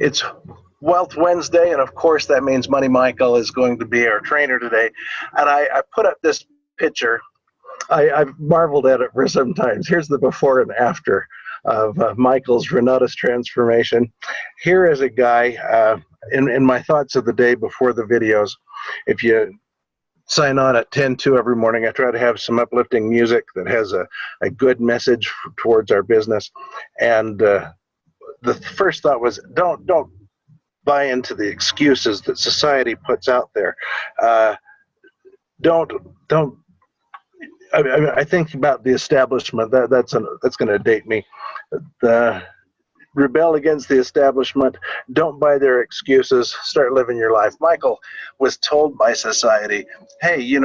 It's Wealth Wednesday, and of course that means Money Michael is going to be our trainer today. And I put up this picture. I've marveled at it for some times. Here's the before and after of Michael's Renatus transformation. Here is a guy, in my thoughts of the day before the videos, if you sign on at 10:02 every morning, I try to have some uplifting music that has a good message towards our business. And the first thought was, don't buy into the excuses that society puts out there. Don't. I think about the establishment. That's going to date me. Rebel against the establishment. Don't buy their excuses. Start living your life. Michael was told by society, "Hey, you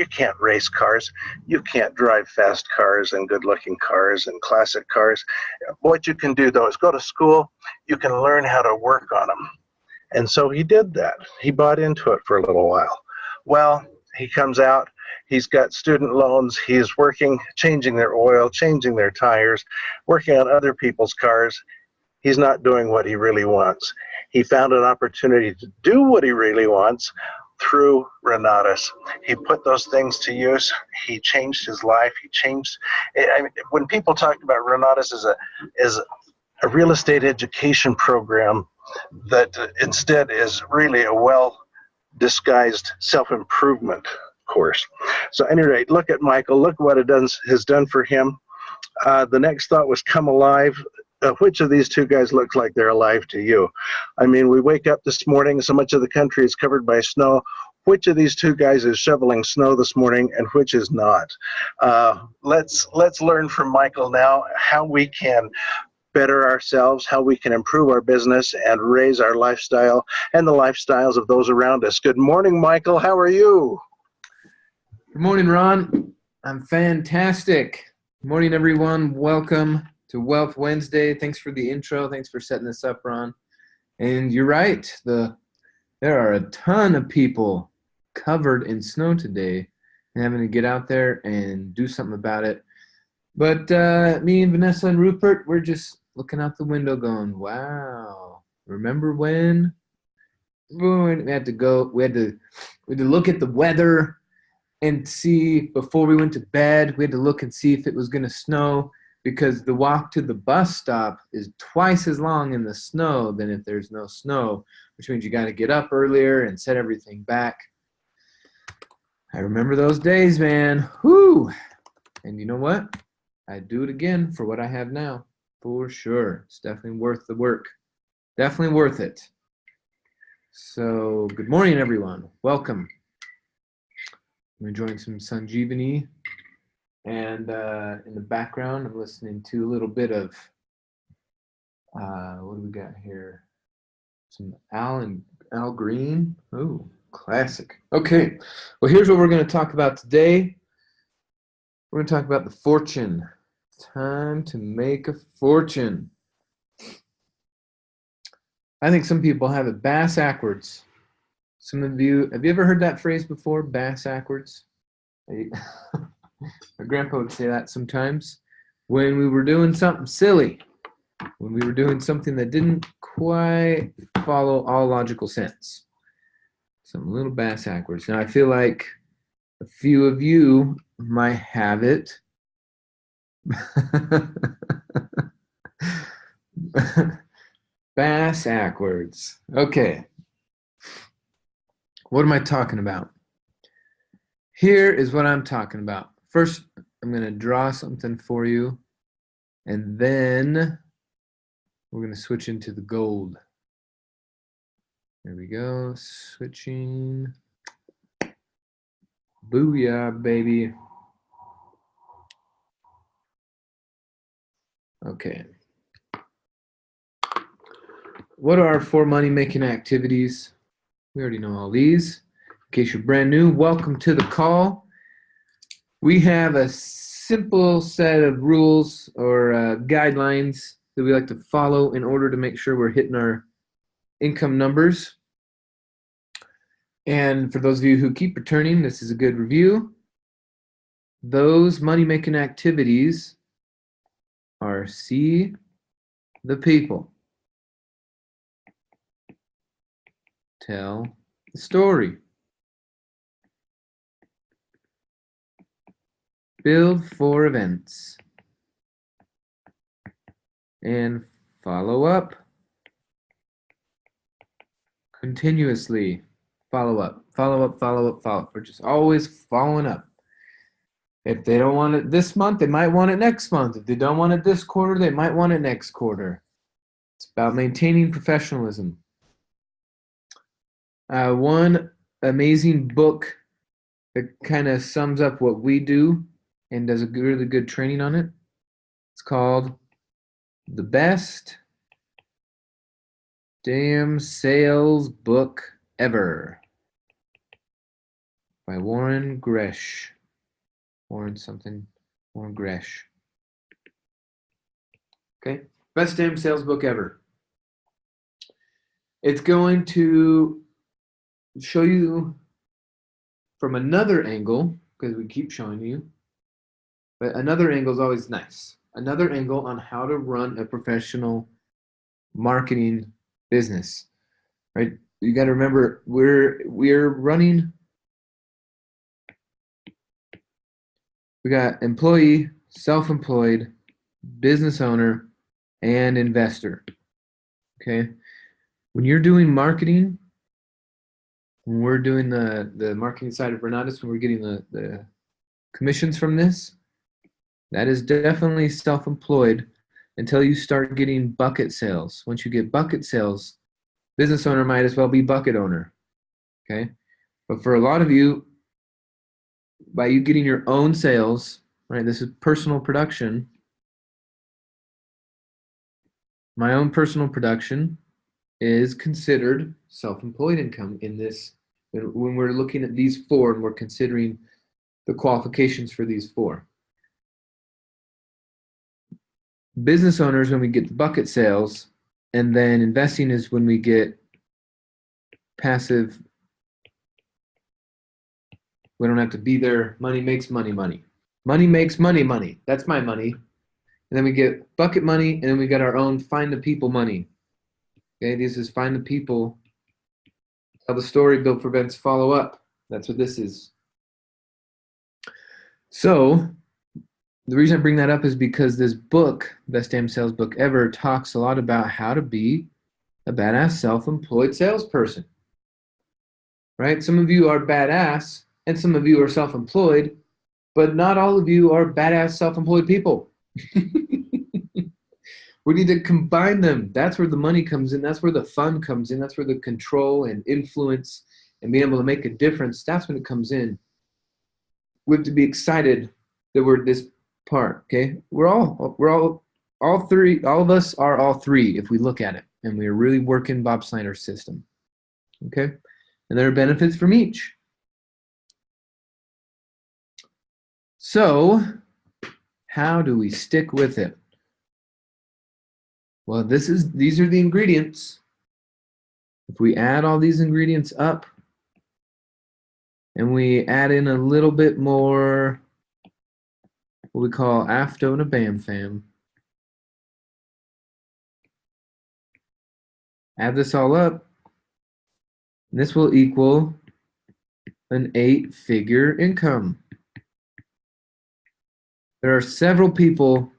can't race cars. You can't drive fast cars and good-looking cars and classic cars. What you can do, though, is go to school. You can learn how to work on them." And so he did that. He bought into it for a little while. Well, he comes out. He's got student loans. He's working, changing their oil, changing their tires, working on other people's cars. He's not doing what he really wants. He found an opportunity to do what he really wants through Renatus. He put those things to use. He changed his life. When people talk about Renatus as a real estate education program that instead is really a well-disguised self-improvement course. So at any rate, look at Michael. Look what it has done for him. The next thought was come alive. Which of these two guys looks like they're alive to you? I mean, we wake up this morning, so much of the country is covered by snow. Which of these two guys is shoveling snow this morning and which is not? Let's learn from Michael now how we can better ourselves, how we can improve our business and raise our lifestyle and the lifestyles of those around us. Good morning, Michael. How are you? Good morning, Ron. I'm fantastic. Good morning, everyone. Welcome to Wealth Wednesday. Thanks for the intro. Thanks for setting this up, Ron. And you're right. There are a ton of people covered in snow today and having to get out there and do something about it. But me and Vanessa and Rupert, we're just looking out the window going, wow, remember when? We had to look at the weather and see before we went to bed. We had to look and see if it was going to snow, because the walk to the bus stop is twice as long in the snow than if there's no snow, which means you got to get up earlier and set everything back. I remember those days, man. Whew. And you know what? I'd do it again for what I have now, for sure. It's definitely worth the work. Definitely worth it. So good morning, everyone. Welcome. I'm enjoying some Sanjeevani. And in the background, I'm listening to a little bit of, what do we got here? Some Al Green. Oh, classic. Okay, well, here's what we're going to talk about today. We're going to talk about the fortune. Time to make a fortune. I think some people have it bass-ackwards. Some of you, have you ever heard that phrase before, bass-ackwards? My grandpa would say that sometimes when we were doing something silly, when we were doing something that didn't quite follow all logical sense. Some little bass-ackwards. Now, I feel like a few of you might have it. Bass-ackwards. Okay. What am I talking about? Here is what I'm talking about. First, I'm going to draw something for you, and then we're going to switch into the gold. There we go, switching. Booyah, baby. Okay. What are our 4 money-making activities? We already know all these. In case you're brand new, welcome to the call. We have a simple set of rules or guidelines that we like to follow in order to make sure we're hitting our income numbers. And for those of you who keep returning, this is a good review. Those money-making activities are see the people, tell the story. Build for events. And follow up. Continuously. Follow up. Follow up, follow up, follow up. We're just always following up. If they don't want it this month, they might want it next month. If they don't want it this quarter, they might want it next quarter. It's about maintaining professionalism. One amazing book that kind of sums up what we do and does a really good training on it. It's called The Best Damn Sales Book Ever by Warren Gresh. Warren Gresh. Okay, best damn sales book ever. It's going to show you from another angle, because we keep showing you, but another angle is always nice. Another angle on how to run a professional marketing business, right? You got to remember, we're running. We got employee, self-employed, business owner, and investor. Okay, when you're doing marketing, when we're doing the marketing side of Renatus, when we're getting the commissions from this, that is definitely self-employed until you start getting bucket sales. Once you get bucket sales, business owner might as well be bucket owner. Okay, but for a lot of you, by you getting your own sales, right? This is personal production. My own personal production is considered self-employed income in this. When we're looking at these four and we're considering the qualifications for these four. Business owners, when we get the bucket sales, and then investing is when we get passive. We don't have to be there. Money makes money, money. Money makes money, money. That's my money. And then we get bucket money, and then we got our own find the people money. Okay, this is find the people, tell the story, build for events, follow up. That's what this is. So the reason I bring that up is because this book, Best Damn Sales Book Ever, talks a lot about how to be a badass self-employed salesperson. Right? Some of you are badass, and some of you are self-employed, but not all of you are badass self-employed people. We need to combine them. That's where the money comes in. That's where the fun comes in. That's where the control and influence and being able to make a difference, that's when it comes in. We have to be excited that we're this part, okay? All of us are all three if we look at it, and we're really working Bob Snyder's system, okay? And there are benefits from each. So how do we stick with it? Well, these are the ingredients. If we add all these ingredients up and we add in a little bit more what we call AFTO and a BAM fam, add this all up, and this will equal an 8-figure income. There are several people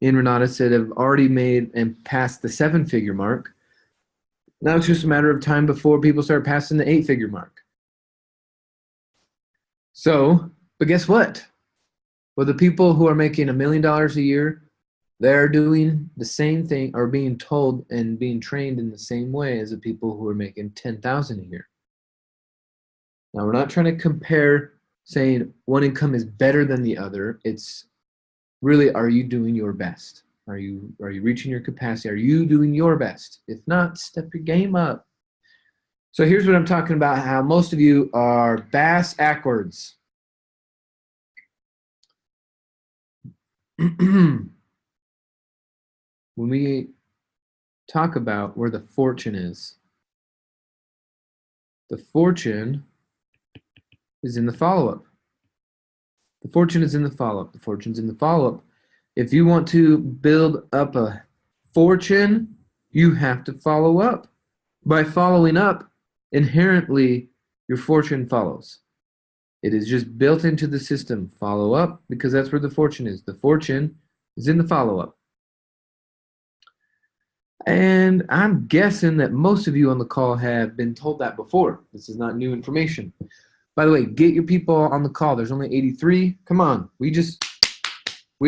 in Renatus that have already made and passed the 7-figure mark. Now it's just a matter of time before people start passing the 8-figure mark. So, but guess what? Well, the people who are making $1 million a year, they're doing the same thing, or being told and being trained in the same way as the people who are making $10,000 a year. Now, we're not trying to compare saying one income is better than the other. It's really, are you doing your best? Are you reaching your capacity? Are you doing your best? If not, step your game up. So here's what I'm talking about, how most of you are bass-ackwards. When we talk about where the fortune is, the fortune is in the follow-up. The fortune is in the follow-up. The fortune's in the follow-up. If you want to build up a fortune, you have to follow up. By following up, inherently, your fortune follows. It is just built into the system. Follow up, because that's where the fortune is. The fortune is in the follow up. And I'm guessing that most of you on the call have been told that before. This is not new information. By the way, get your people on the call. There's only 83. Come on. We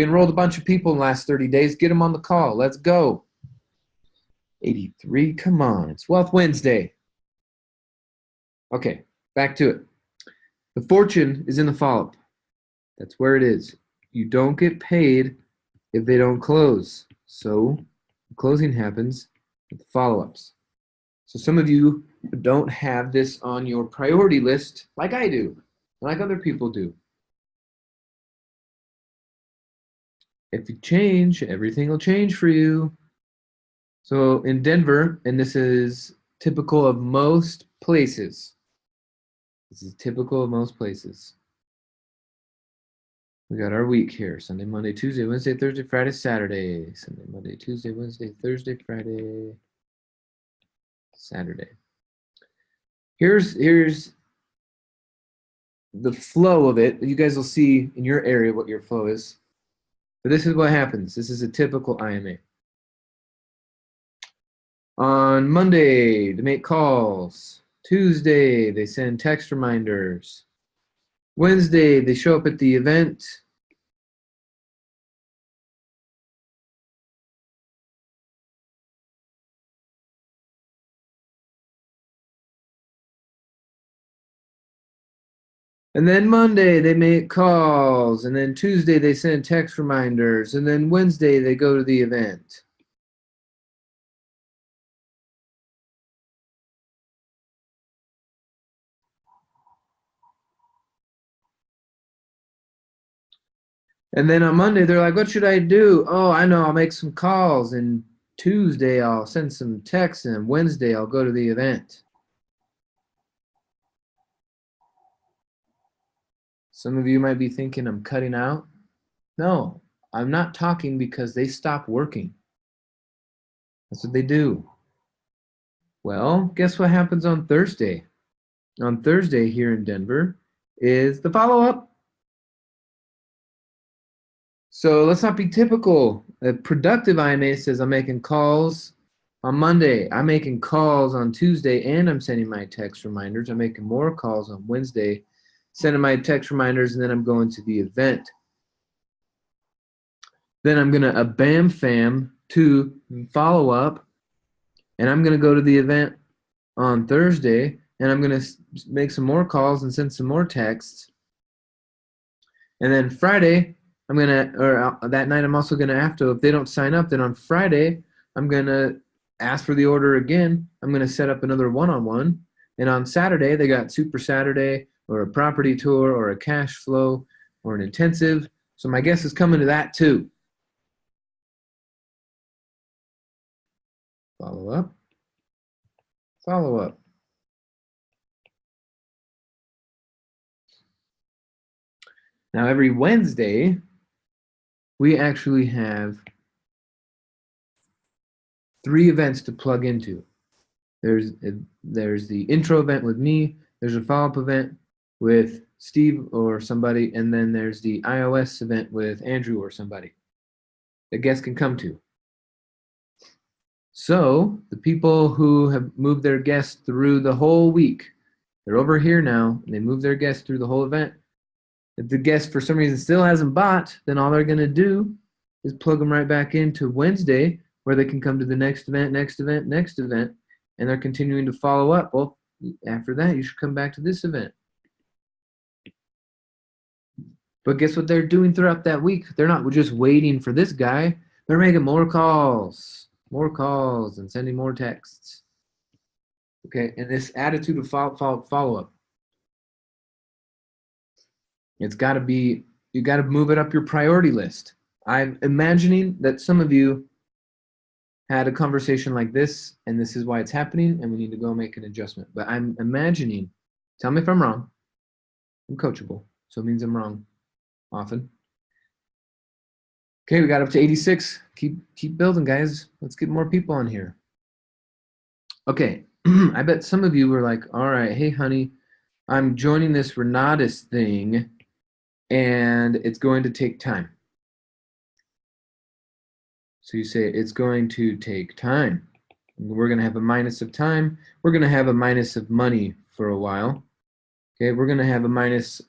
enrolled a bunch of people in the last 30 days. Get them on the call. Let's go. 83. Come on. It's Wealth Wednesday. Okay, back to it. The fortune is in the follow-up. That's where it is. You don't get paid if they don't close. So the closing happens with the follow-ups. So some of you don't have this on your priority list like I do, like other people do. If you change, everything will change for you. So in Denver, and this is typical of most places. This is typical of most places. We got our week here. Sunday, Monday, Tuesday, Wednesday, Thursday, Friday, Saturday. Sunday, Monday, Tuesday, Wednesday, Thursday, Friday, Saturday. Here's the flow of it. You guys will see in your area what your flow is. But this is what happens. This is a typical IMA. On Monday, they make calls. Tuesday, they send text reminders. Wednesday, they show up at the event. And then Monday, they make calls. And then Tuesday, they send text reminders. And then Wednesday, they go to the event. And then on Monday, they're like, what should I do? Oh, I know, I'll make some calls. And Tuesday, I'll send some texts. And Wednesday, I'll go to the event. Some of you might be thinking I'm cutting out. No, I'm not talking because they stop working. That's what they do. Well, guess what happens on Thursday? On Thursday here in Denver is the follow-up. So let's not be typical. A productive IMA says I'm making calls on Monday. I'm making calls on Tuesday, and I'm sending my text reminders. I'm making more calls on Wednesday, sending my text reminders, and then I'm going to the event. Then I'm going to a bam fam to follow up, and I'm going to go to the event on Thursday, and I'm going to make some more calls and send some more texts. And then Friday, that night I'm also going to have to, if they don't sign up, then on Friday, I'm going to ask for the order again. I'm going to set up another one-on-one. And on Saturday, they got Super Saturday or a property tour or a cash flow or an intensive. So my guest is coming to that too. Follow up. Follow up. Now every Wednesday, we actually have 3 events to plug into. There's the intro event with me, there's a follow-up event with Steve or somebody, and then there's the iOS event with Andrew or somebody that guests can come to. So the people who have moved their guests through the whole week, they're over here now, and they move their guests through the whole event. If the guest for some reason still hasn't bought, then all they're going to do is plug them right back into Wednesday, where they can come to the next event, next event, next event, and they're continuing to follow up. Well, after that, you should come back to this event. But guess what they're doing throughout that week? They're not just waiting for this guy. They're making more calls, and sending more texts. Okay, and this attitude of follow-up. It's got to be, you got to move it up your priority list. I'm imagining that some of you had a conversation like this, and this is why it's happening, and we need to go make an adjustment. But I'm imagining, tell me if I'm wrong. I'm coachable, so it means I'm wrong often. Okay, we got up to 86. Keep building, guys. Let's get more people on here. Okay, I bet some of you were like, all right, hey, honey, I'm joining this Renatus thing, and it's going to take time. So you say, it's going to take time. We're going to have a minus of time. We're going to have a minus of money for a while. Okay, we're going to have a minus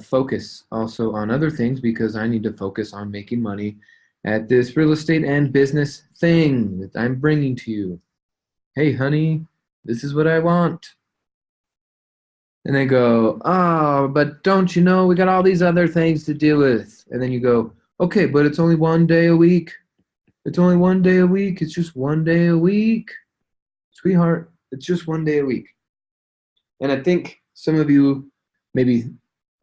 focus also on other things because I need to focus on making money at this real estate and business thing that I'm bringing to you. Hey, honey, this is what I want. And they go, oh, but don't you know we got all these other things to deal with? And then you go, okay, but it's only 1 day a week. It's only 1 day a week. It's just 1 day a week. Sweetheart, it's just 1 day a week. And I think some of you maybe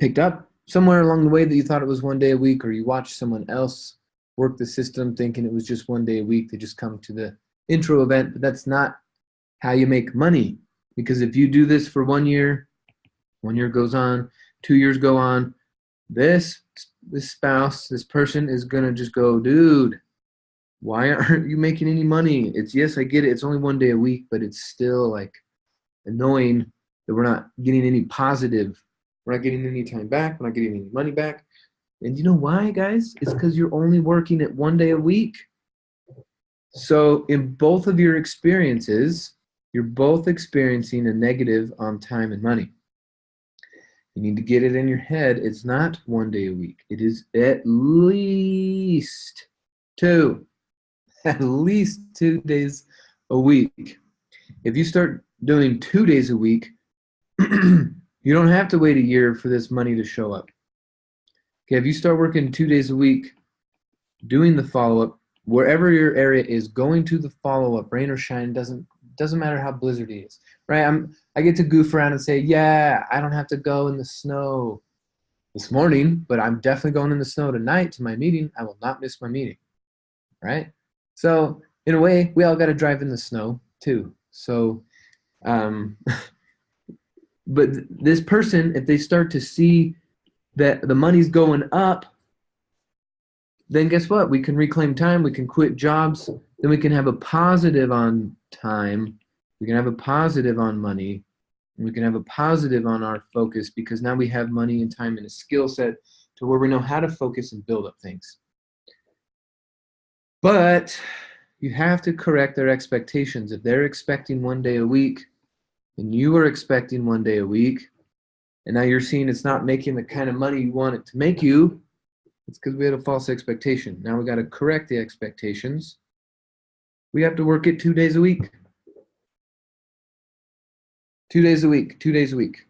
picked up somewhere along the way that you thought it was 1 day a week, or you watched someone else work the system thinking it was just 1 day a week. They just come to the intro event, but that's not how you make money. Because if you do this for 1 year, 1 year goes on, 2 years go on, this spouse, this person is going to just go, dude, why aren't you making any money? It's, yes, I get it. It's only 1 day a week, but it's still like annoying that we're not getting any positive. We're not getting any time back. We're not getting any money back. And you know why, guys? It's because you're only working at 1 day a week. So in both of your experiences, you're both experiencing a negative on time and money. You need to get it in your head. It's not 1 day a week. It is at least 2. At least 2 days a week. If you start doing 2 days a week, you don't have to wait a year for this money to show up. Okay, if you start working 2 days a week, doing the follow-up, wherever your area is, going to the follow-up, rain or shine, doesn't matter how blizzardy is, right? I get to goof around and say, yeah, I don't have to go in the snow this morning, but I'm definitely going in the snow tonight to my meeting. I will not miss my meeting, right? So in a way, we all got to drive in the snow too. So, but this person, if they start to see that the money's going up, then guess what? We can reclaim time. We can quit jobs. Then we can have a positive on time. We can have a positive on money. And we can have a positive on our focus because now we have money and time and a skill set to where we know how to focus and build up things. But you have to correct their expectations. If they're expecting 1 day a week and you are expecting 1 day a week, and now you're seeing it's not making the kind of money you want it to make you, it's because we had a false expectation. Now we got to correct the expectations. We have to work it 2 days a week. 2 days a week, 2 days a week.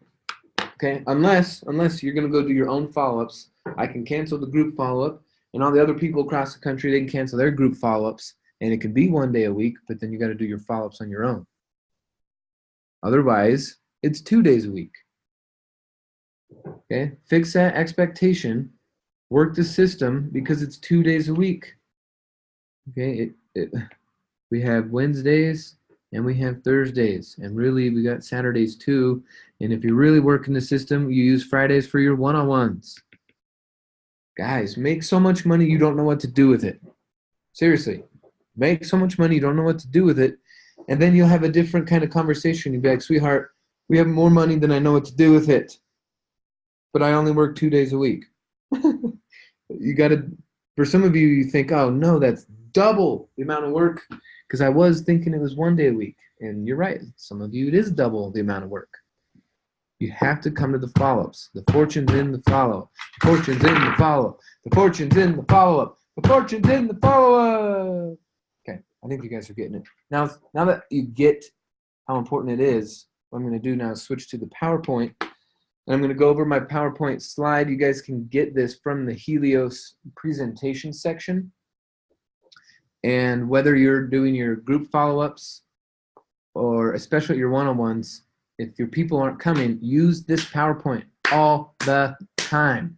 Okay, unless you're going to go do your own follow-ups. I can cancel the group follow-up, and all the other people across the country, they can cancel their group follow-ups, and it can be 1 day a week, but then you got to do your follow-ups on your own. Otherwise, it's 2 days a week. Okay, fix that expectation. Work the system because it's 2 days a week. Okay, we have Wednesdays and we have Thursdays, and really we got Saturdays too. And if you're really working the system, you use Fridays for your one-on-ones. Guys, make so much money you don't know what to do with it. Seriously, make so much money you don't know what to do with it, and then you'll have a different kind of conversation. You'll be like, sweetheart, we have more money than I know what to do with it, but I only work 2 days a week. You got to, for some of you, you think, oh no, that's double the amount of work, because I was thinking it was 1 day a week. And you're right, some of you, it is double the amount of work. You have to come to the follow-ups. The fortune's in the follow-up. The fortune's in the follow-up. The fortune's in the follow-up. The fortune's in the follow-up. Okay, I think you guys are getting it. Now that you get how important it is, what I'm going to do now is switch to the PowerPoint. And I'm going to go over my PowerPoint slide. You guys can get this from the Helios presentation section. And whether you're doing your group follow-ups or especially your one-on-ones, if your people aren't coming, use this PowerPoint all the time.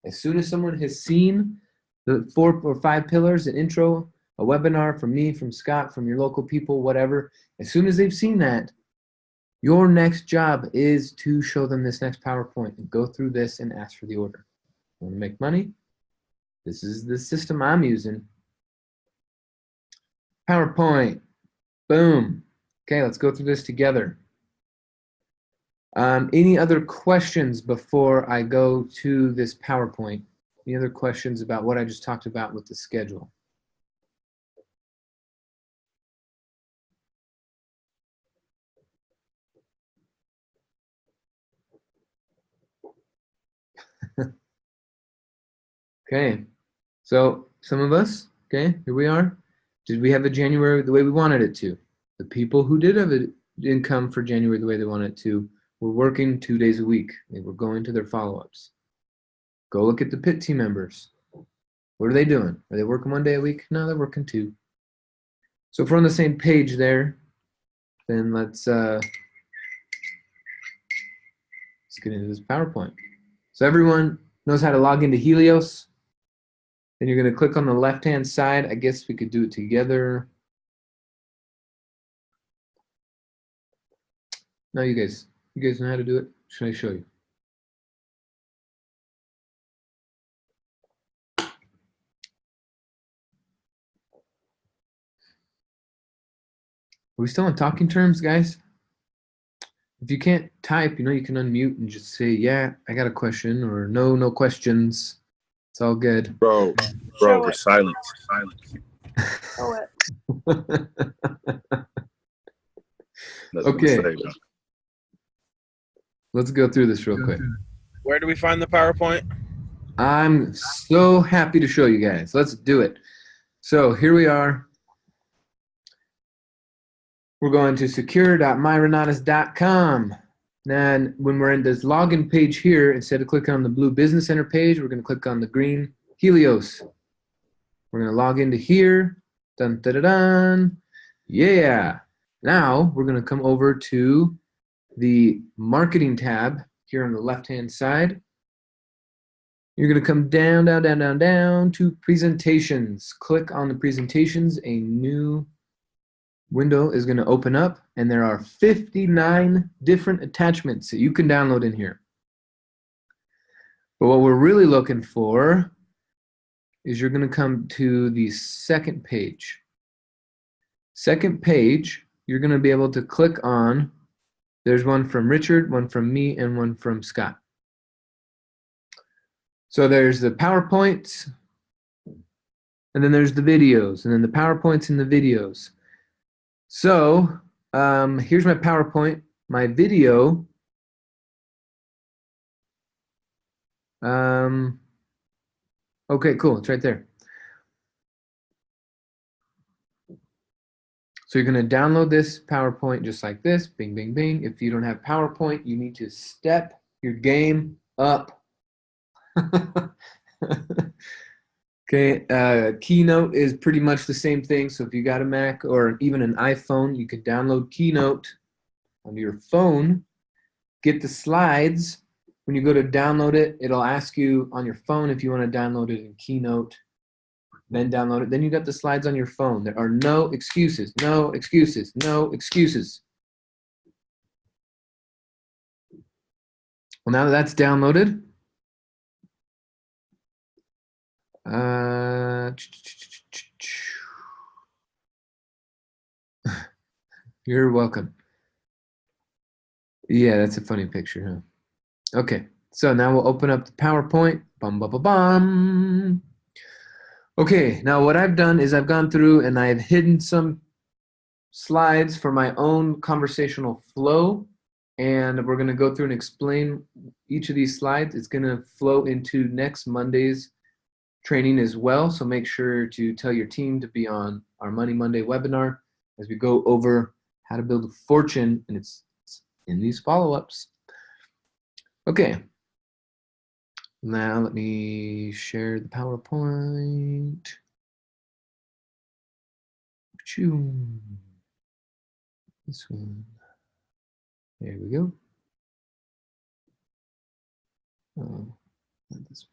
As soon as someone has seen the 4 or 5 pillars, an intro, a webinar from me, from Scott, from your local people, whatever, as soon as they've seen that, your next job is to show them this next PowerPoint and go through this and ask for the order. Want to make money? This is the system I'm using. PowerPoint. Boom. Okay, let's go through this together. Any other questions before I go to this PowerPoint? Any other questions about what I just talked about with the schedule? Okay, so some of us, okay, here we are. Did we have a January the way we wanted it to? The people who did have an income for January the way they wanted it to were working 2 days a week. They were going to their follow-ups. Go look at the PIT team members. What are they doing? Are they working 1 day a week? No, they're working 2. So if we're on the same page there, then let's get into this PowerPoint. So everyone knows how to log into Helios. Then you're going to click on the left-hand side. I guess we could do it together. No, you guys know how to do it? Should I show you? Are we still on talking terms, guys? If you can't type, you know, you can unmute and just say, yeah, I got a question, or no, no questions. It's all good. Bro, we're silent. Show it. Okay. Let's go through this real quick. Where do we find the PowerPoint? I'm so happy to show you guys. Let's do it. So here we are. We're going to secure.myrenatus.com. And when we're in this login page here, instead of clicking on the blue Business Center page, we're going to click on the green Helios. We're going to log into here. Dun, dun, dun, dun. Yeah. Now we're going to come over to the marketing tab here on the left-hand side. You're going to come down, down, down, down, down to presentations. Click on the presentations. A new window is going to open up, and there are 59 different attachments that you can download in here. But what we're really looking for is you're going to come to the second page. Second page, you're going to be able to click on, there's one from Richard, one from me, and one from Scott. So there's the PowerPoints, and then there's the videos, and then the PowerPoints and the videos. So here's my PowerPoint, my video. Okay, cool, it's right there. So you're gonna download this PowerPoint just like this, bing, bing, bing. If you don't have PowerPoint, you need to step your game up. Okay, Keynote is pretty much the same thing. So if you got a Mac or even an iPhone, you can download Keynote onto your phone, get the slides. When you go to download it, it'll ask you on your phone if you want to download it in Keynote, then download it. Then you got the slides on your phone. There are no excuses, no excuses, no excuses. Well, now that that's downloaded, you're welcome. Yeah, that's a funny picture, huh? Okay, so now we'll open up the PowerPoint. Bum, bum, bum, bum. Okay, now what I've done is I've gone through and I've hidden some slides for my own conversational flow, and we're going to go through and explain each of these slides. It's going to flow into next Monday's training as well, so make sure to tell your team to be on our Money Monday webinar as we go over how to build a fortune, and it's in these follow-ups. Okay, now let me share the PowerPoint. This one. There we go. Oh, not this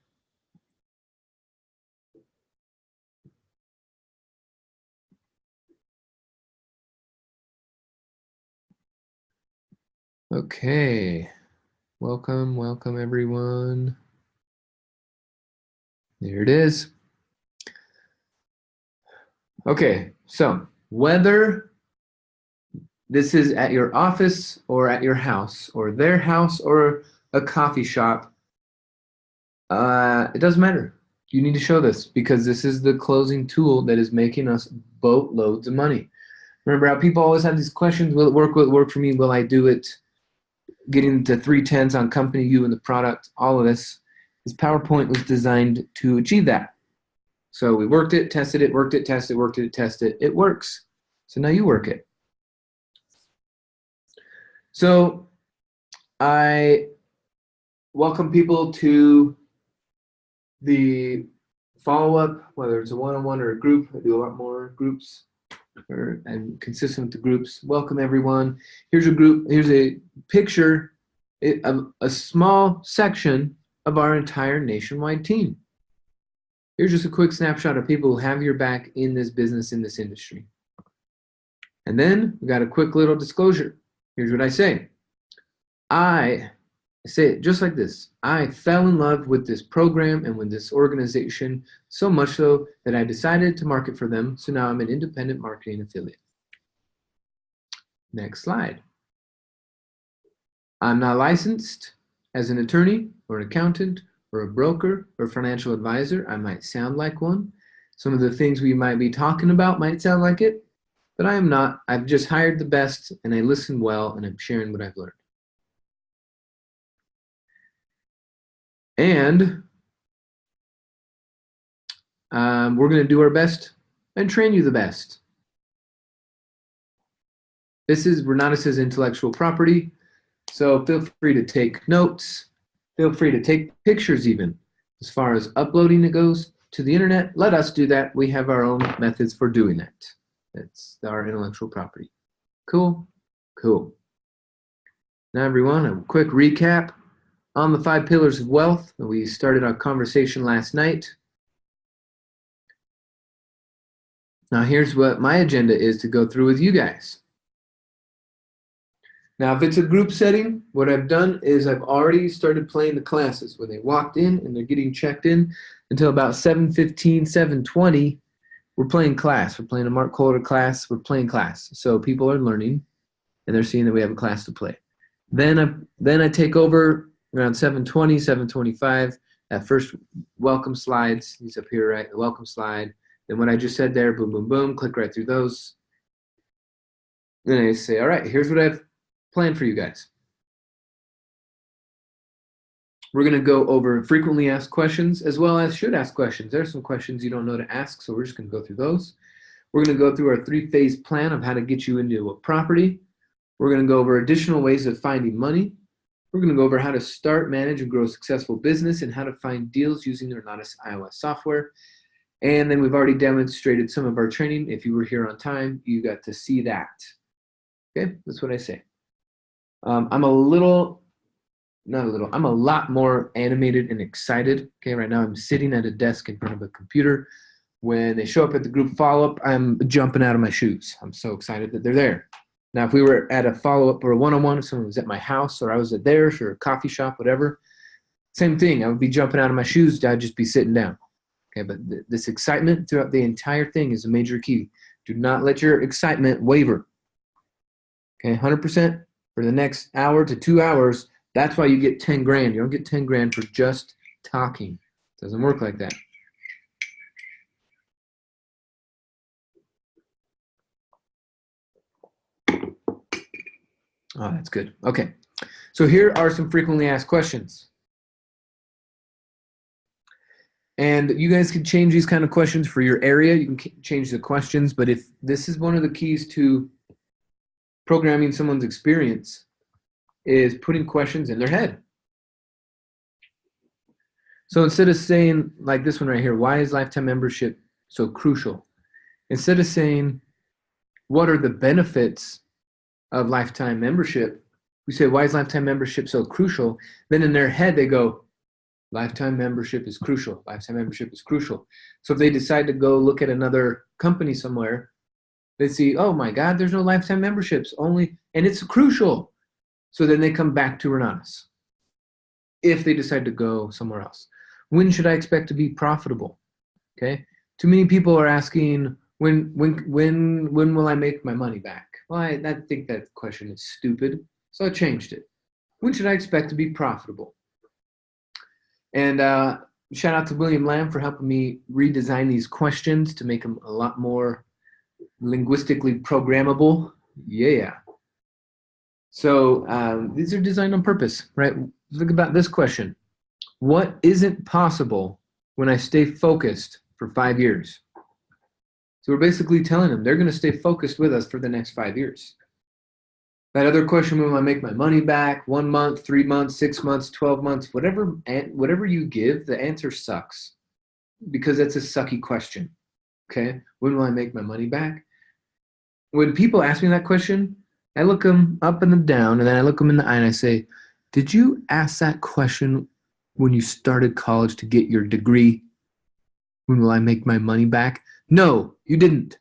one. Okay. Welcome, welcome everyone. There it is. Okay, so whether this is at your office or at your house or their house or a coffee shop. It doesn't matter. You need to show this because this is the closing tool that is making us boatloads of money. Remember how people always have these questions, will it work? Will it work for me? Will I do it? Getting to 310s on company, you and the product, all of this. This PowerPoint was designed to achieve that. So we worked it, tested it, worked it, tested it, worked it, tested it. It works. So now you work it. So I welcome people to the follow-up, whether it's a one-on-one or a group. I do a lot more groups, I'm consistent with the groups. Welcome everyone. Here's a group, here's a picture of a small section of our entire nationwide team. Here's just a quick snapshot of people who have your back in this business, in this industry. And then we got a quick little disclosure. Here's what I say. I say it just like this. I fell in love with this program and with this organization so much so that I decided to market for them. So now I'm an independent marketing affiliate. Next slide. I'm not licensed as an attorney or an accountant or a broker or financial advisor. I might sound like one. Some of the things we might be talking about might sound like it, but I am not. I've just hired the best and I listen well and I'm sharing what I've learned. And we're going to do our best and train you the best. This is Renatus' intellectual property, so feel free to take notes. Feel free to take pictures even. As far as uploading it goes to the internet, let us do that. We have our own methods for doing that. That's our intellectual property. Cool? Cool. Now everyone, a quick recap on the 5 pillars of wealth. We started our conversation last night. Now here's what my agenda is to go through with you guys. Now if it's a group setting, what I've done is I've already started playing the classes. When they walked in and they're getting checked in until about 7:15, 7:20, we're playing class. We're playing a Mark Coulter class. We're playing class. So people are learning and they're seeing that we have a class to play. Then I take over around 7:20, 7:25, that first welcome slides, these up here, right? The welcome slide. Then what I just said there, boom, boom, boom, click right through those. Then I say, all right, here's what I've planned for you guys. We're going to go over frequently asked questions as well as should ask questions. There are some questions you don't know to ask, so we're just going to go through those. We're going to go through our 3-phase plan of how to get you into a property. We're going to go over additional ways of finding money. We're going to go over how to start, manage, and grow a successful business and how to find deals using the Renatus iOS software. And then we've already demonstrated some of our training. If you were here on time, you got to see that. Okay, that's what I say. I'm a lot more animated and excited. Okay, right now I'm sitting at a desk in front of a computer. When they show up at the group follow-up, I'm jumping out of my shoes. I'm so excited that they're there. Now, if we were at a follow-up or a one-on-one, if someone was at my house or I was at theirs or a coffee shop, whatever, same thing. I would be jumping out of my shoes. I'd just be sitting down. Okay, but this excitement throughout the entire thing is a major key. Do not let your excitement waver. Okay, 100% for the next hour to 2 hours. That's why you get 10 grand. You don't get 10 grand for just talking. It doesn't work like that. Oh, that's good. Okay, so here are some frequently asked questions. And you guys can change these kind of questions for your area. You can change the questions, but if this is one of the keys to programming someone's experience is putting questions in their head. So instead of saying like this one right here, why is lifetime membership so crucial? Instead of saying, what are the benefits of lifetime membership? We say, why is lifetime membership so crucial? Then in their head, they go, lifetime membership is crucial. Lifetime membership is crucial. So if they decide to go look at another company somewhere, they see, oh my God, there's no lifetime memberships only, and it's crucial. So then they come back to Renatus if they decide to go somewhere else. When should I expect to be profitable? Okay. Too many people are asking, when will I make my money back? Well, I think that question is stupid, so I changed it. When should I expect to be profitable? And shout out to William Lamb for helping me redesign these questions to make them a lot more linguistically programmable. Yeah. So these are designed on purpose, right? Think about this question. What isn't possible when I stay focused for 5 years? So we're basically telling them they're going to stay focused with us for the next 5 years. That other question, when I make my money back, 1 month, 3 months, 6 months, 12 months, whatever you give, the answer sucks because that's a sucky question. Okay? When will I make my money back? When people ask me that question, I look them up and down, and then I look them in the eye and I say, did you ask that question when you started college to get your degree? When will I make my money back? No, you didn't.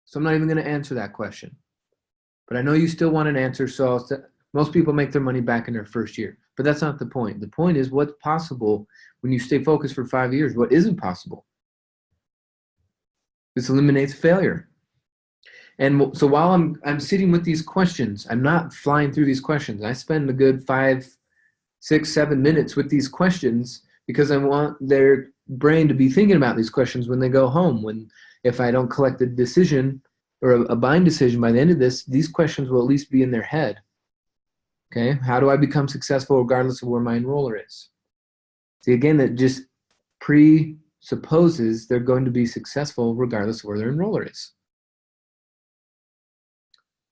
So I'm not even going to answer that question. But I know you still want an answer, so most people make their money back in their first year. But that's not the point. The point is what's possible when you stay focused for 5 years. What isn't possible? This eliminates failure. And so while I'm sitting with these questions, I'm not flying through these questions. I spend a good 5, 6, 7 minutes with these questions because I want their brain to be thinking about these questions when they go home. If I don't collect a decision or a buying decision by the end of this, these questions will at least be in their head. Okay, how do I become successful regardless of where my enroller is? See, again, that just presupposes they're going to be successful regardless of where their enroller is.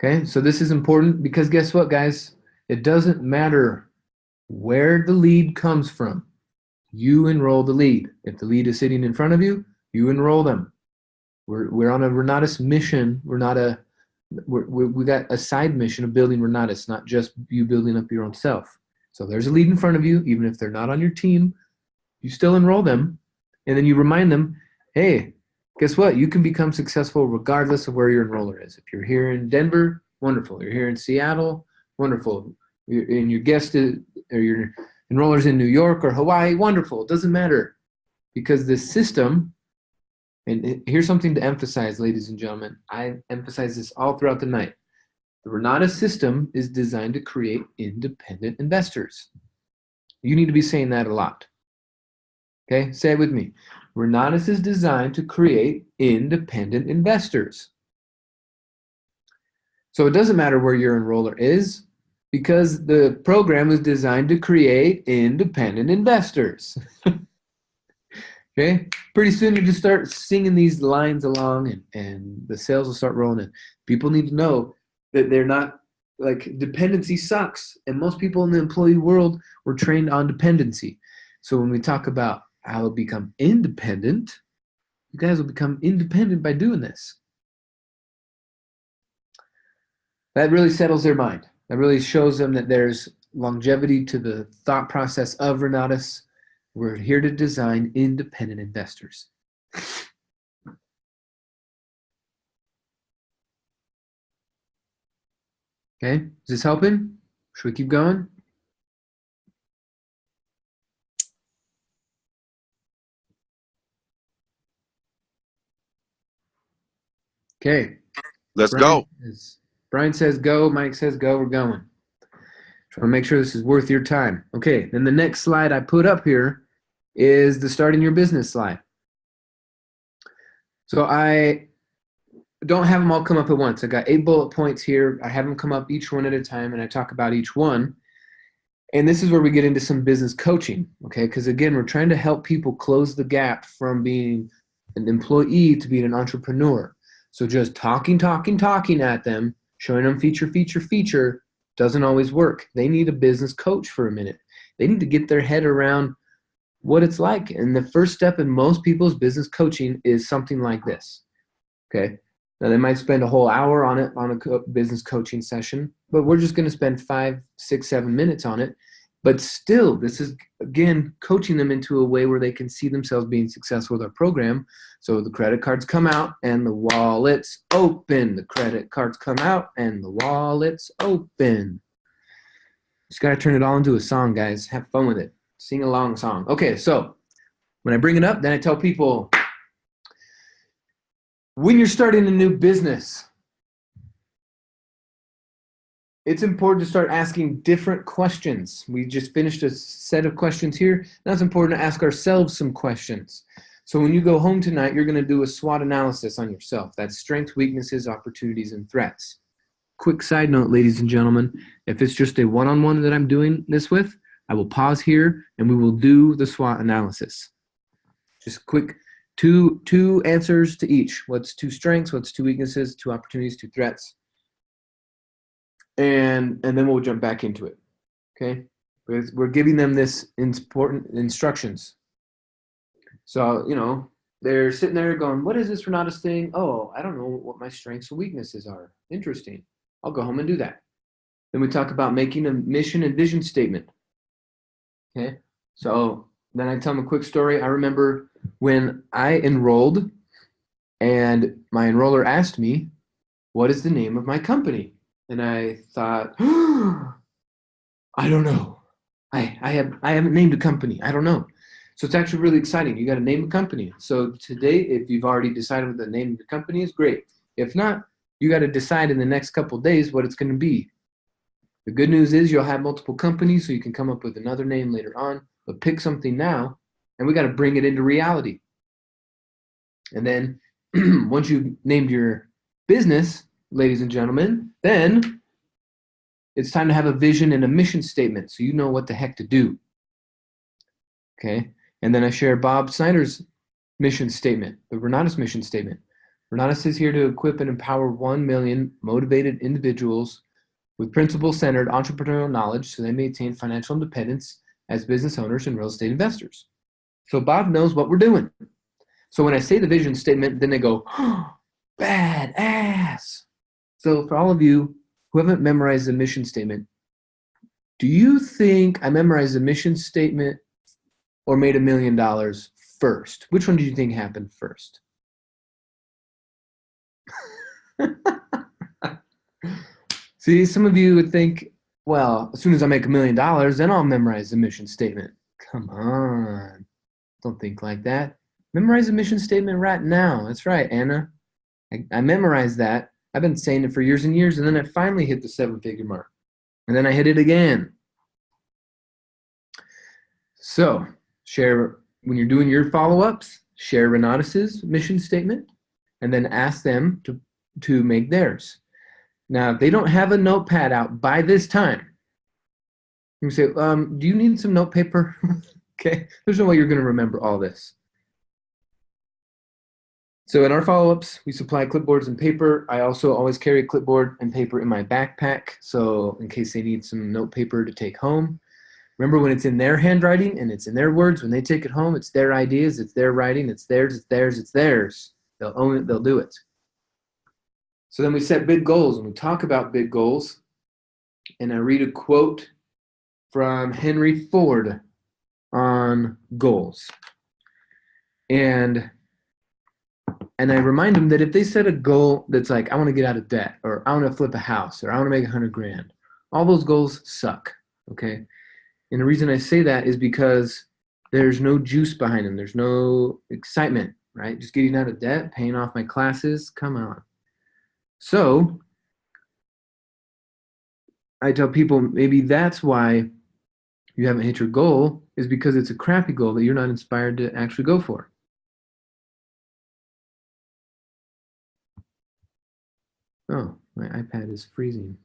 Okay, so this is important because guess what, guys? It doesn't matter where the lead comes from. You enroll the lead. If the lead is sitting in front of you, you enroll them. We're on a Renatus mission. We got a side mission of building Renatus, not just you building up your own self. So there's a lead in front of you, even if they're not on your team, you still enroll them, and then you remind them, hey, guess what? You can become successful regardless of where your enroller is. If you're here in Denver, wonderful. You're here in Seattle, wonderful. And your guest is, or your enroller's in New York or Hawaii, wonderful. It doesn't matter because the system. And here's something to emphasize, ladies and gentlemen. I emphasize this all throughout the night. The Renata system is designed to create independent investors. You need to be saying that a lot. Okay, say it with me. Renatus is designed to create independent investors. So it doesn't matter where your enroller is because the program is designed to create independent investors. Okay, pretty soon you just start singing these lines along and the sales will start rolling in. People need to know that they're not, like, dependency sucks. And most people in the employee world were trained on dependency. So when we talk about how to become independent, you guys will become independent by doing this. That really settles their mind. That really shows them that there's longevity to the thought process of Renatus. We're here to design independent investors. Okay, is this helping? Should we keep going? Okay. Let's go. Brian says go, Mike says go, we're going. Trying to make sure this is worth your time. Okay, then the next slide I put up here is the starting your business slide. So I don't have them all come up at once. I got 8 bullet points here. I have them come up each one at a time, and I talk about each one. And this is where we get into some business coaching, okay? Because again, we're trying to help people close the gap from being an employee to being an entrepreneur. So just talking at them, showing them feature, doesn't always work. They need a business coach for a minute. They need to get their head around what it's like. And the first step in most people's business coaching is something like this, okay? Now, they might spend a whole hour on it, on a business coaching session, but we're just going to spend 5, 6, 7 minutes on it. But still, this is, again, coaching them into a way where they can see themselves being successful with our program. So the credit cards come out and the wallets open. The credit cards come out and the wallets open. Just got to turn it all into a song, guys. Have fun with it. Sing a long song. Okay, so when I bring it up, then I tell people, when you're starting a new business, it's important to start asking different questions. We just finished a set of questions here. Now it's important to ask ourselves some questions. So when you go home tonight, you're going to do a SWOT analysis on yourself. That's strengths, weaknesses, opportunities, and threats. Quick side note, ladies and gentlemen, if it's just a one-on-one that I'm doing this with, I will pause here and we will do the SWOT analysis. Just quick, two answers to each. What's two strengths, what's two weaknesses, two opportunities, two threats. And then we'll jump back into it, okay? We're giving them this important instructions. So, you know, they're sitting there going, what is this Renatus thing? Oh, I don't know what my strengths and weaknesses are. Interesting. I'll go home and do that. Then we talk about making a mission and vision statement, okay? So then I tell them a quick story. I remember when I enrolled and my enroller asked me, what is the name of my company? And I thought, I don't know. I haven't named a company. I don't know. So it's actually really exciting. You got to name a company. So today, if you've already decided what the name of your company is, great. If not, you got to decide in the next couple of days what it's going to be. The good news is you'll have multiple companies, so you can come up with another name later on. But pick something now, and we got to bring it into reality. And then once you've named your business, ladies and gentlemen, then it's time to have a vision and a mission statement so you know what the heck to do. Okay? And then I share Bob Snyder's mission statement, the Renatus mission statement. Renatus is here to equip and empower 1 million motivated individuals with principle-centered entrepreneurial knowledge so they maintain financial independence as business owners and real estate investors. So Bob knows what we're doing. So when I say the vision statement, then they go, oh, badass. So for all of you who haven't memorized the mission statement, do you think I memorized the mission statement or made $1 million first? Which one do you think happened first? See, some of you would think, well, as soon as I make $1 million, then I'll memorize the mission statement. Come on. Don't think like that. Memorize the mission statement right now. That's right, Anna. I memorized that. I've been saying it for years and years, and then I finally hit the 7-figure mark. And then I hit it again. So, share, when you're doing your follow-ups, share Renatus's mission statement, and then ask them to make theirs. Now, if they don't have a notepad out by this time, you say, do you need some note paper? Okay, there's no way you're going to remember all this. So in our follow-ups, we supply clipboards and paper. I also always carry a clipboard and paper in my backpack, so in case they need some note paper to take home. Remember, when it's in their handwriting and it's in their words, when they take it home, it's their ideas, it's their writing, it's theirs, it's theirs, it's theirs. They'll own it, they'll do it. So then we set big goals, and we talk about big goals. And I read a quote from Henry Ford on goals. And I remind them that if they set a goal that's like, I want to get out of debt, or I want to flip a house, or I want to make $100,000, all those goals suck, okay? And the reason I say that is because there's no juice behind them. There's no excitement, right? Just getting out of debt, paying off my classes, come on. So I tell people maybe that's why you haven't hit your goal, is because it's a crappy goal that you're not inspired to actually go for. Oh, my iPad is freezing.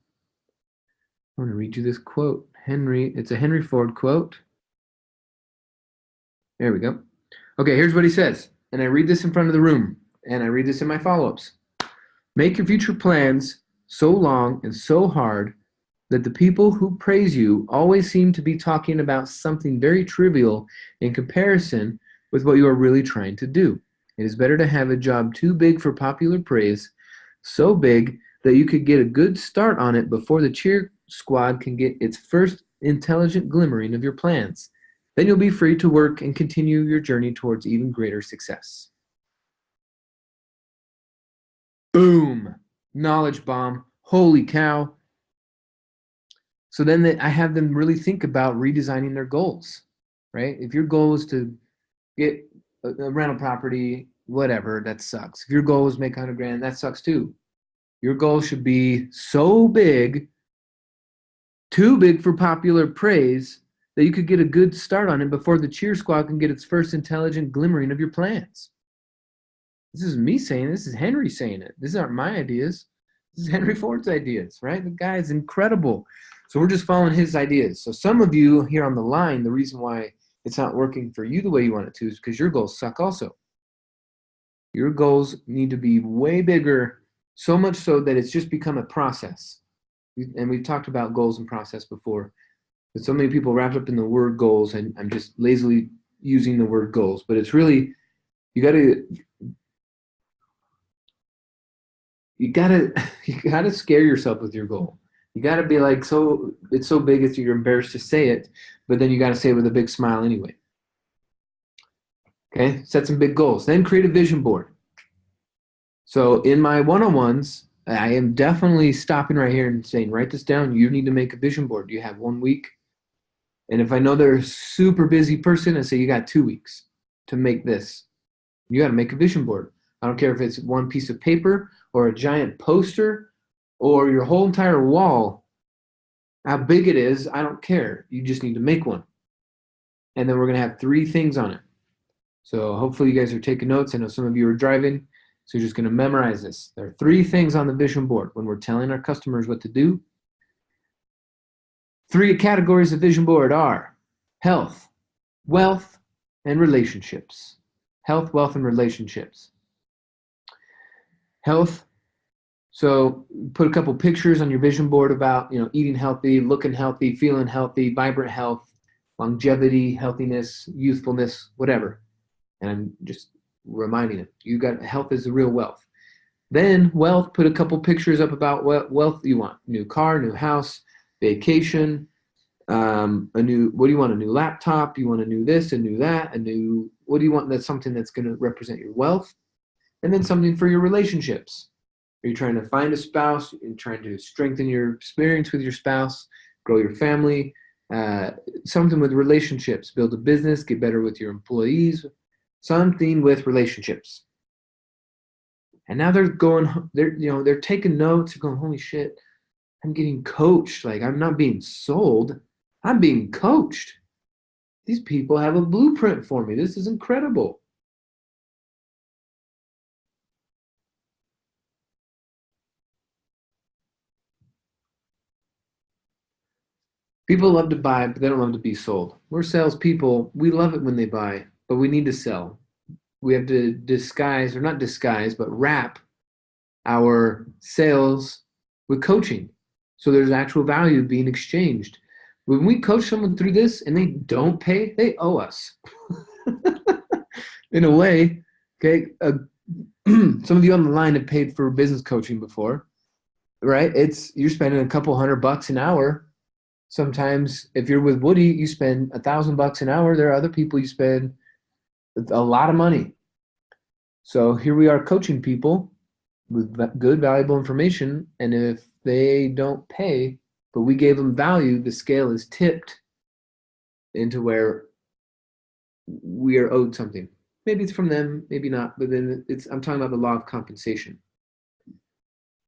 I want to read you this quote. It's a Henry Ford quote. There we go. Okay, here's what he says. And I read this in front of the room, and I read this in my follow-ups. Make your future plans so long and so hard that the people who praise you always seem to be talking about something very trivial in comparison with what you are really trying to do. It is better to have a job too big for popular praise, so big that you could get a good start on it before the cheer squad can get its first intelligent glimmering of your plans. Then you'll be free to work and continue your journey towards even greater success. Boom! Knowledge bomb. Holy cow. So then I have them really think about redesigning their goals, right? If your goal is to get a rental property, whatever, that sucks. If your goal is make $100,000, that sucks too. Your goal should be so big too big for popular praise that you could get a good start on it before the cheer squad can get its first intelligent glimmering of your plans. This is me saying it. This is Henry saying it. These aren't my ideas. This is Henry Ford's ideas, right? The guy is incredible. So we're just following his ideas. So some of you here on the line, the reason why it's not working for you the way you want it to is because your goals suck also. Your goals need to be way bigger, so much so that it's just become a process. And we've talked about goals and process before. But so many people wrapped up in the word goals, and I'm just lazily using the word goals. But it's really, you gotta scare yourself with your goal. You gotta be like, so it's so big that you're embarrassed to say it, but then you gotta say it with a big smile anyway. Okay, set some big goals. Then create a vision board. So in my one-on-ones, I am definitely stopping right here and saying, write this down. You need to make a vision board. You have 1 week. And if I know they're a super busy person, I say, you got 2 weeks to make this. You got to make a vision board. I don't care if it's one piece of paper or a giant poster or your whole entire wall. How big it is, I don't care. You just need to make one. And then we're going to have 3 things on it. So hopefully you guys are taking notes. I know some of you are driving. So you're just going to memorize this. There are 3 things on the vision board when we're telling our customers what to do. 3 categories of vision board are health, wealth, and relationships. Health, wealth, and relationships. Health. So put a couple pictures on your vision board about, eating healthy, looking healthy, feeling healthy, vibrant health, longevity, healthiness, youthfulness, whatever. And I'm just reminding it, you got health is the real wealth. Then wealth, put a couple pictures up about what wealth you want. New car, new house, vacation, what do you want? A new laptop, you want a new this, a new that, what do you want? That's something that's going to represent your wealth. And then something for your relationships. Are you trying to find a spouse and trying to strengthen your experience with your spouse, grow your family, something with relationships, build a business, get better with your employees, something with relationships. And now they're taking notes, they're going, holy shit, I'm getting coached. Like, I'm not being sold, I'm being coached. These people have a blueprint for me. This is incredible. People love to buy, but they don't love to be sold. We're salespeople. We love it when they buy, but we need to sell. We have to wrap our sales with coaching. So there's actual value being exchanged. When we coach someone through this and they don't pay, they owe us. In a way, okay? Some of you on the line have paid for business coaching before, right? You're spending a couple $100 an hour. Sometimes if you're with Woody, you spend $1,000 an hour. There are other people you spend a lot of money. So here we are coaching people with good, valuable information. And if they don't pay, but we gave them value, the scale is tipped into where we are owed something. Maybe it's from them, maybe not, but then I'm talking about the law of compensation.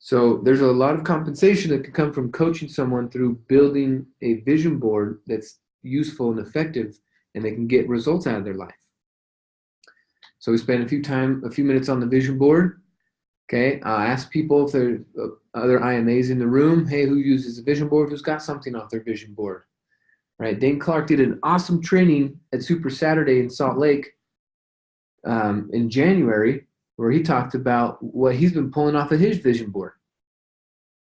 So there's a lot of compensation that could come from coaching someone through building a vision board that's useful and effective, and they can get results out of their life. So we spend a few minutes on the vision board. Okay, ask people if there's other IMAs in the room. Hey, who uses a vision board? Who's got something off their vision board? Right, Dane Clark did an awesome training at Super Saturday in Salt Lake in January, where he talked about what he's been pulling off of his vision board.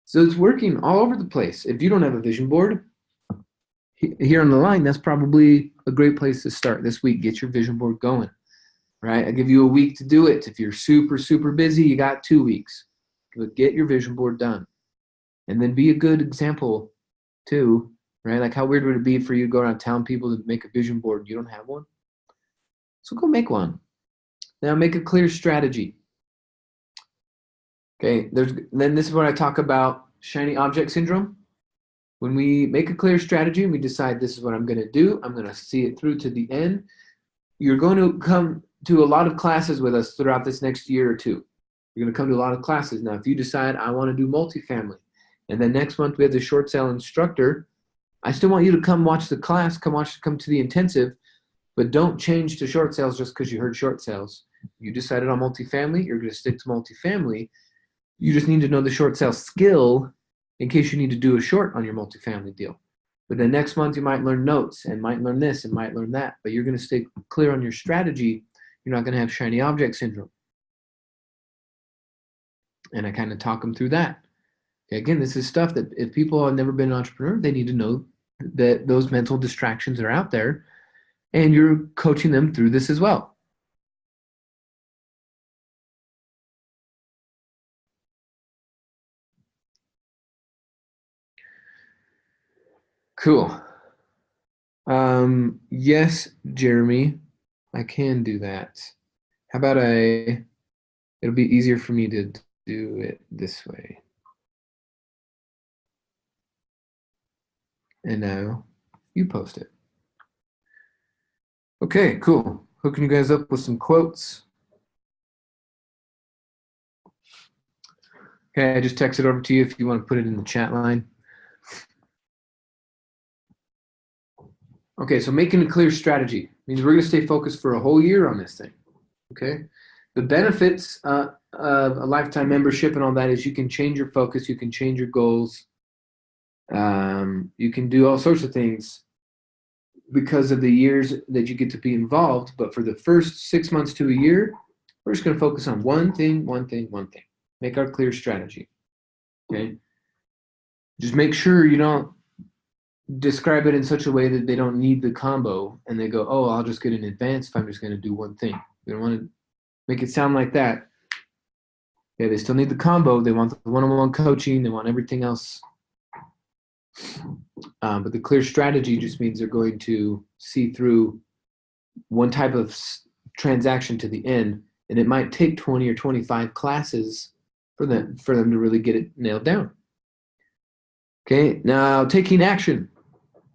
So it's working all over the place. If you don't have a vision board, here on the line, that's probably a great place to start this week. Get your vision board going, right? I give you a week to do it. If you're super, super busy, you got 2 weeks. But get your vision board done. And then be a good example too, right? Like, how weird would it be for you to go around telling people to make a vision board and you don't have one? So go make one. Now make a clear strategy. Okay, then this is when I talk about shiny object syndrome. When we make a clear strategy and we decide this is what I'm going to do, I'm going to see it through to the end, you're going to come to a lot of classes with us throughout this next year or two. You're going to come to a lot of classes. Now, if you decide I want to do multifamily, and then next month we have the short sale instructor I still want you to come watch the class, come to the intensive, but don't change to short sales just because you heard short sales. You decided on multifamily, you're going to stick to multifamily. You just need to know the short sale skill in case you need to do a short on your multifamily deal. But then next month you might learn notes and might learn this and might learn that, but you're going to stay clear on your strategy. You're not going to have shiny object syndrome. And I kind of talk them through that. Again, this is stuff that if people have never been an entrepreneur, they need to know that those mental distractions are out there, and you're coaching them through this as well. Cool. Yes, Jeremy, I can do that. How about it'll be easier for me to do it this way. And now you post it. Okay, cool. Hooking you guys up with some quotes. Okay, I just texted over to you if you want to put it in the chat line. Okay, so making a clear strategy means we're going to stay focused for a whole year on this thing. Okay, the benefits of a lifetime membership and all that is you can change your focus, you can change your goals, you can do all sorts of things because of the years that you get to be involved. But for the first 6 months to a year, we're just going to focus on one thing. Make our clear strategy. Okay, just make sure you don't describe it in such a way that they don't need the combo and they go, oh, I'll just get an advance if I'm just going to do one thing. You don't want to make it sound like that. Yeah, they still need the combo. They want the one-on-one coaching. They want everything else. But the clear strategy just means they're going to see through one type of transaction to the end, and it might take 20 or 25 classes for them to really get it nailed down. Okay, now taking action.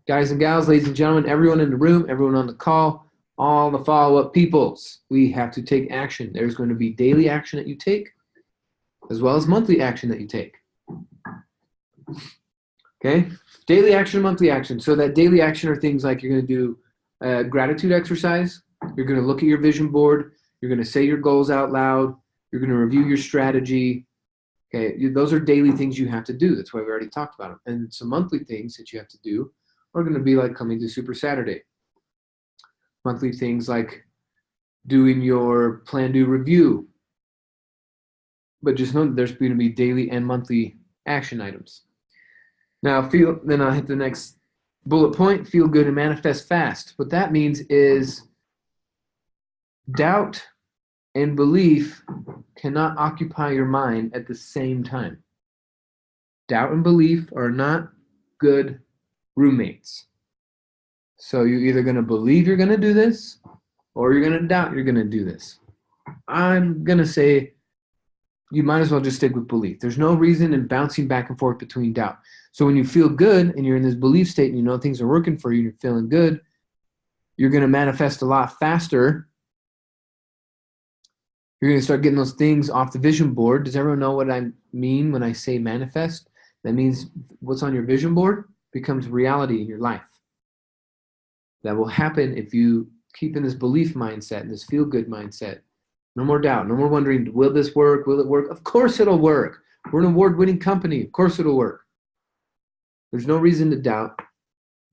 Guys and gals, ladies and gentlemen, everyone in the room, everyone on the call, all the follow-up peoples, we have to take action. There's going to be daily action that you take as well as monthly action that you take. Okay, daily action, monthly action. So that daily action are things like you're going to do a gratitude exercise. You're going to look at your vision board. You're going to say your goals out loud. You're going to review your strategy. Okay, those are daily things you have to do. That's why we already talked about them. And some monthly things that you have to do are going to be like coming to Super Saturday. Monthly things like doing your plan do review. But just know that there's going to be daily and monthly action items. Now, then I'll hit the next bullet point, feel good and manifest fast. What that means is doubt and belief cannot occupy your mind at the same time. Doubt and belief are not good roommates. So you're either going to believe you're going to do this or you're going to doubt you're going to do this. I'm going to say you might as well just stick with belief. There's no reason in bouncing back and forth between doubt. So when you feel good and you're in this belief state and you know things are working for you and you're feeling good, you're going to manifest a lot faster. You're going to start getting those things off the vision board. Does everyone know what I mean when I say manifest? That means what's on your vision board becomes reality in your life. That will happen if you keep in this belief mindset and this feel-good mindset. No more doubt. No more wondering, will this work? Will it work? Of course it'll work. We're an award-winning company. Of course it'll work. There's no reason to doubt.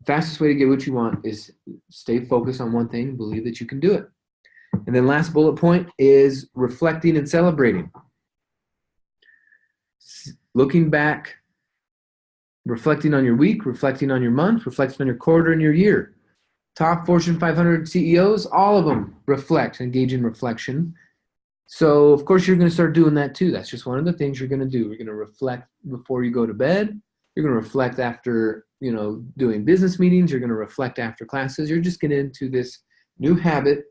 The fastest way to get what you want is stay focused on one thing, believe that you can do it. And then last bullet point is reflecting and celebrating. Looking back, reflecting on your week, reflecting on your month, reflecting on your quarter and your year. Top Fortune 500 CEOs, all of them reflect, engage in reflection. So, of course, you're going to start doing that too. That's just one of the things you're going to do. You're going to reflect before you go to bed. You're going to reflect after, doing business meetings. You're going to reflect after classes. You're just getting into this new habit,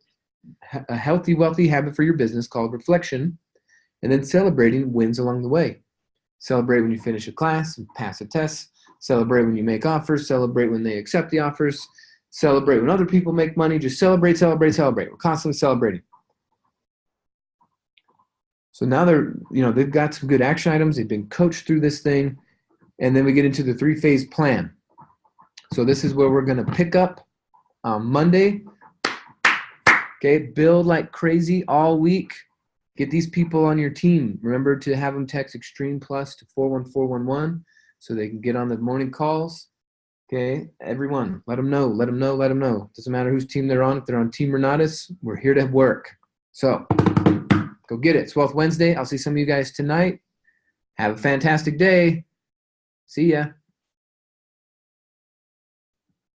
a healthy, wealthy habit for your business called reflection, and then celebrating wins along the way. Celebrate when you finish a class and pass a test. Celebrate when you make offers. Celebrate when they accept the offers. Celebrate when other people make money. Just celebrate, celebrate, celebrate. We're constantly celebrating. So now they've got some good action items. They've been coached through this thing. And then we get into the 3-phase plan. So this is where we're going to pick up on Monday. Okay, build like crazy all week. Get these people on your team. Remember to have them text Extreme Plus to 41411 so they can get on the morning calls. Okay, everyone, let them know. Doesn't matter whose team they're on. If they're on Team Renatus, we're here to work. So go get it. It's Wealth Wednesday. I'll see some of you guys tonight. Have a fantastic day. See ya.